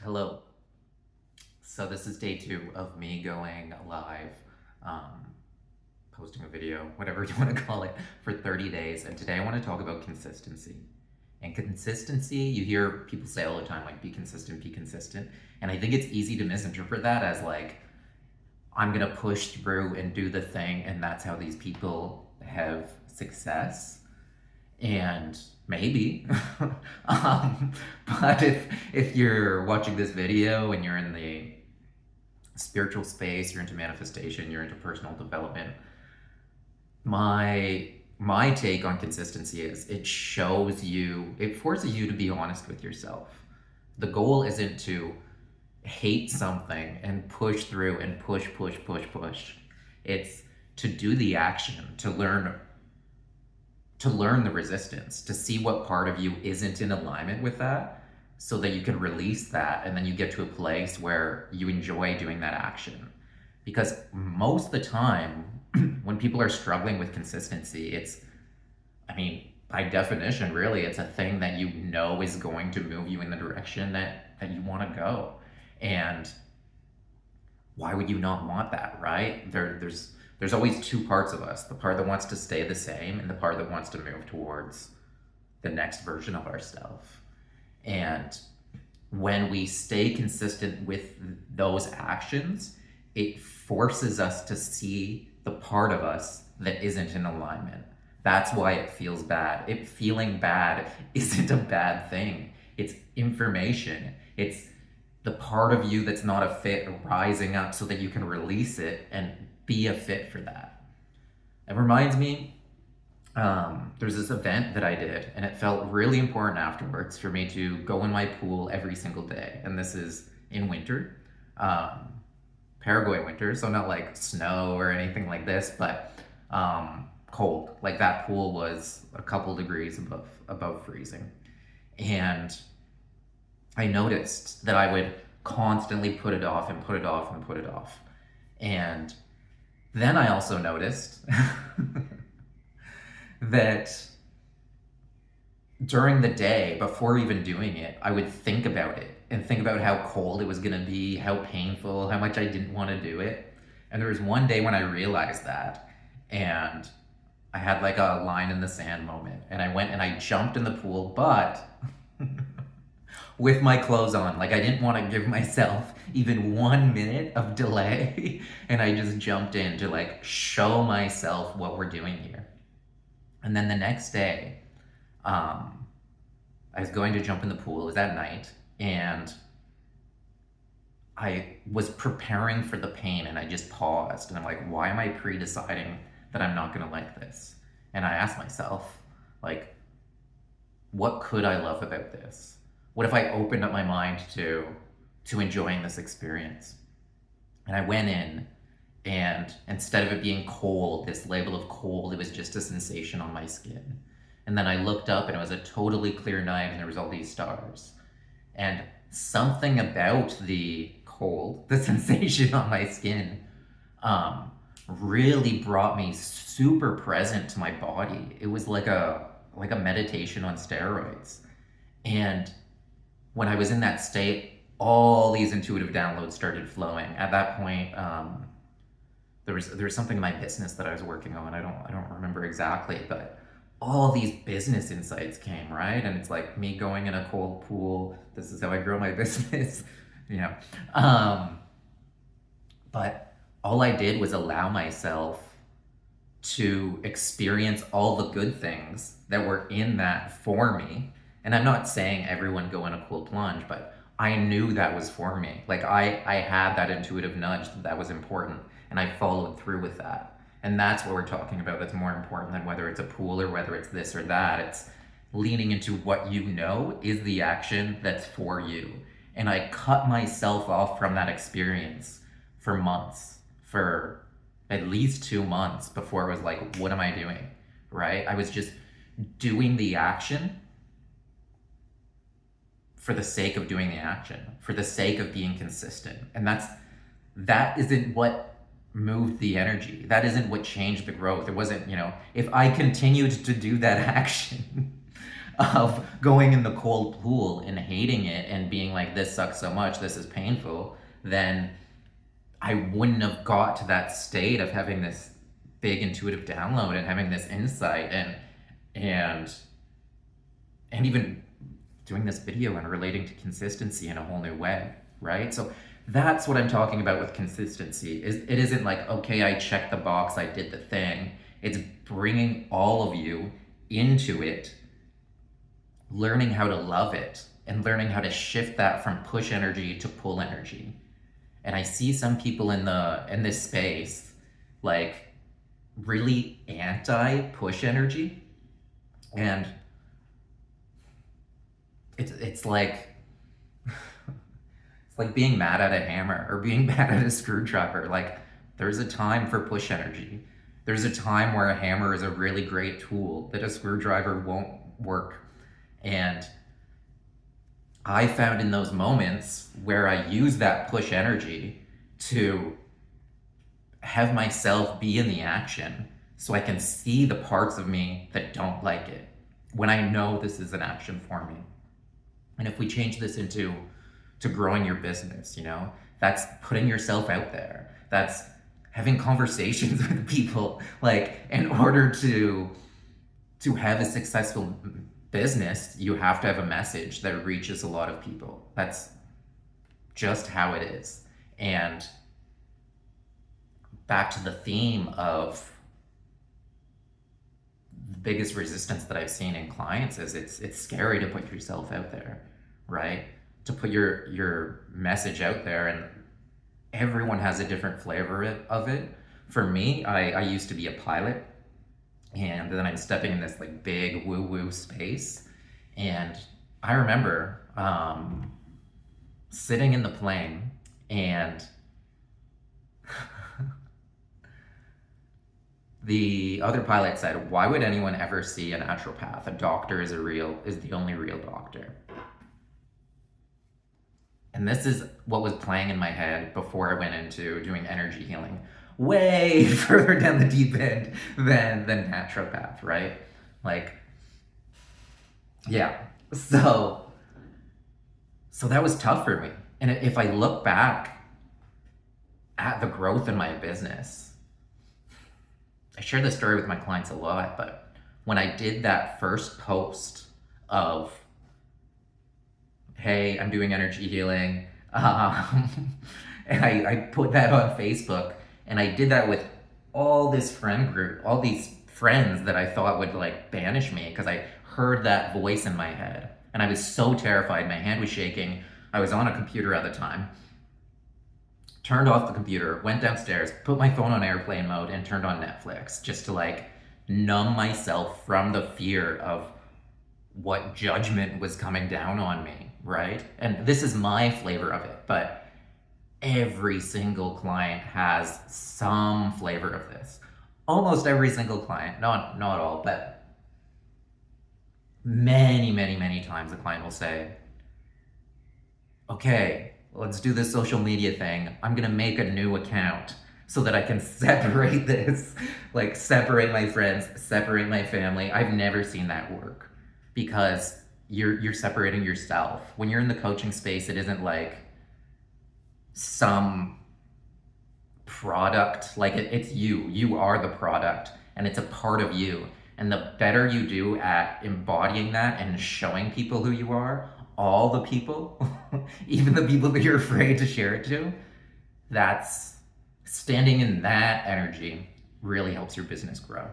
Hello. So this is day 2 of me going live, um, posting a video, whatever you want to call it, for 30 days. And today I want to talk about consistency. And consistency, you hear people say all the time, like, be consistent, be consistent. And I think it's easy to misinterpret that as like, I'm going to push through and do the thing, and that's how these people have success. And maybe, um, but if you're watching this video and you're in the spiritual space, you're into manifestation, you're into personal development, my take on consistency is it forces you to be honest with yourself. The goal isn't to hate something and push through and push. It's to do the action, to learn the resistance, to see what part of you isn't in alignment with that, so that you can release that, and then you get to a place where you enjoy doing that action. Because most of the time, when people are struggling with consistency, I mean, by definition, really, it's a thing that you know is going to move you in the direction that you want to go. And why would you not want that, right? There's always two parts of us: the part that wants to stay the same and the part that wants to move towards the next version of ourselves. And when we stay consistent with those actions, it forces us to see the part of us that isn't in alignment. That's why it feels bad. Feeling bad isn't a bad thing. It's information. It's the part of you that's not a fit rising up so that you can release it and be a fit for that. It reminds me, there's this event that I did, and it felt really important afterwards for me to go in my pool every single day. And this is in winter, um, Paraguay winter, so not like snow or anything like this, but cold. Like, that pool was a couple degrees above freezing. And I noticed that I would constantly put it off and put it off and put it off. And then I also noticed that during the day, before even doing it, I would think about it and think about how cold it was going to be, how painful, how much I didn't want to do it. And there was one day when I realized that, and I had like a line in the sand moment, and I went and I jumped in the pool, but with my clothes on. Like, I didn't want to give myself even 1 minute of delay, and I just jumped in to like show myself what we're doing here. And then the next day, I was going to jump in the pool. It was at night, and I was preparing for the pain, and I just paused, and I'm like, why am I pre-deciding that I'm not going to like this? And I asked myself, like, what could I love about this? What if I opened up my mind to enjoying this experience? And I went in, and instead of it being cold, this label of cold, it was just a sensation on my skin. And then I looked up, and it was a totally clear night, and there was all these stars. And something about the cold, the sensation on my skin, really brought me super present to my body. It was like a meditation on steroids. And when I was in that state, all these intuitive downloads started flowing. At that point, there was something in my business that I was working on. I don't remember exactly, but all these business insights came, right? And it's like me going in a cold pool. This is how I grow my business, you know. But all I did was allow myself to experience all the good things that were in that for me. And I'm not saying everyone go in a cool plunge, but I knew that was for me. Like, I had that intuitive nudge that was important, and I followed through with that. And that's what we're talking about. That's more important than whether it's a pool or whether it's this or that. It's leaning into what you know is the action that's for you. And I cut myself off from that experience for months, for at least 2 months, before it was like, what am I doing? Right? I was just doing the action for the sake of doing the action, for the sake of being consistent. And that isn't what moved the energy. That isn't what changed the growth. It wasn't, if I continued to do that action, of going in the cold pool and hating it and being like, this sucks so much, this is painful, then I wouldn't have got to that state of having this big intuitive download and having this insight and and even doing this video and relating to consistency in a whole new way, right? So that's what I'm talking about with consistency. It isn't like, okay, I checked the box, I did the thing. It's bringing all of you into it, learning how to love it, and learning how to shift that from push energy to pull energy. And I see some people in this space like really anti push energy, and it's like it's like being mad at a hammer or being mad at a screwdriver. Like, there's a time for push energy. There's a time where a hammer is a really great tool that a screwdriver won't work. And I found in those moments where I use that push energy to have myself be in the action so I can see the parts of me that don't like it when I know this is an action for me. And if we change this into growing your business, that's putting yourself out there. That's having conversations with people, like, in order to have a successful business, you have to have a message that reaches a lot of people. That's just how it is. And back to the theme of the biggest resistance that I've seen in clients is it's scary to put yourself out there, right? To put your message out there, and everyone has a different flavor of it. For me, I used to be a pilot, and then I'm stepping in this like big woo-woo space. And I remember sitting in the plane, and the other pilot said, "Why would anyone ever see a naturopath? A doctor is the only real doctor." And this is what was playing in my head before I went into doing energy healing, way further down the deep end than naturopath, right? Like, yeah. So that was tough for me. And if I look back at the growth in my business, I share this story with my clients a lot, but when I did that first post of, hey, I'm doing energy healing, and I put that on Facebook, and I did that with all this friend group, all these friends that I thought would like banish me because I heard that voice in my head, and I was so terrified. My hand was shaking. I was on a computer at the time. Turned off the computer, went downstairs, put my phone on airplane mode, and turned on Netflix just to like numb myself from the fear of what judgment was coming down on me, right? And this is my flavor of it, but every single client has some flavor of this. Almost every single client, not all, but many, many, many times the client will say, okay, let's do this social media thing. I'm gonna make a new account so that I can separate this, like separate my friends, separate my family. I've never seen that work, because you're separating yourself. When you're in the coaching space, it isn't like some product, like it's you are the product, and it's a part of you. And the better you do at embodying that and showing people who you are, all the people, even the people that you're afraid to share it to, that's standing in that energy really helps your business grow.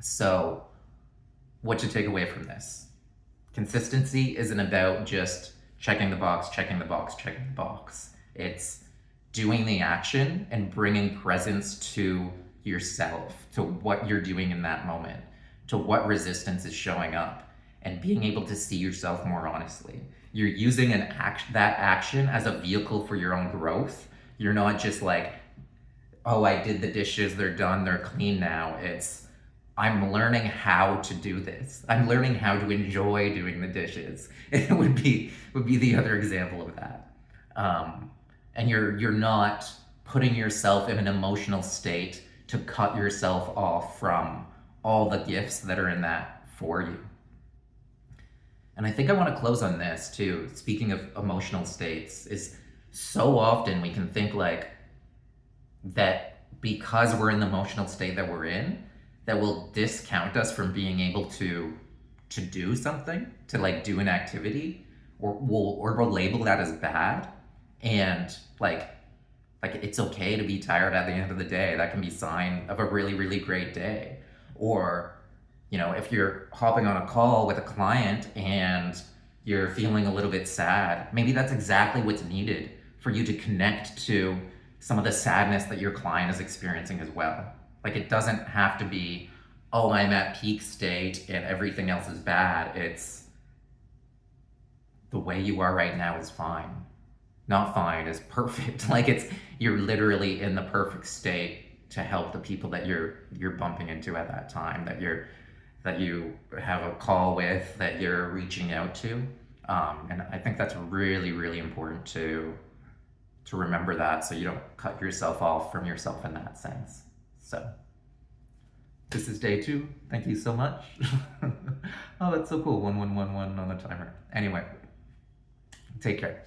So what to take away from this? Consistency isn't about just checking the box, checking the box, checking the box. It's doing the action and bringing presence to yourself, to what you're doing in that moment, to what resistance is showing up, and being able to see yourself more honestly. You're using that action as a vehicle for your own growth. You're not just like, oh, I did the dishes, they're done, they're clean now. It's, I'm learning how to do this. I'm learning how to enjoy doing the dishes. It would be the other example of that. And you're not putting yourself in an emotional state to cut yourself off from all the gifts that are in that for you. And I think I want to close on this too. Speaking of emotional states, is so often we can think like that because we're in the emotional state that we're in, that will discount us from being able to do something, to like do an activity, or we'll label that as bad. And like it's okay to be tired at the end of the day. That can be a sign of a really, really great day. Or, if you're hopping on a call with a client and you're feeling a little bit sad, maybe that's exactly what's needed for you to connect to some of the sadness that your client is experiencing as well. Like it doesn't have to be, oh, I'm at peak state and everything else is bad. It's the way you are right now is fine. Not fine is perfect. Like you're literally in the perfect state to help the people that you're bumping into at that time, that you have a call with, that you're reaching out to. And I think that's really, really important to remember that, so you don't cut yourself off from yourself in that sense. So this is day 2. Thank you so much. Oh, that's so cool. 1111 on the timer. Anyway, take care.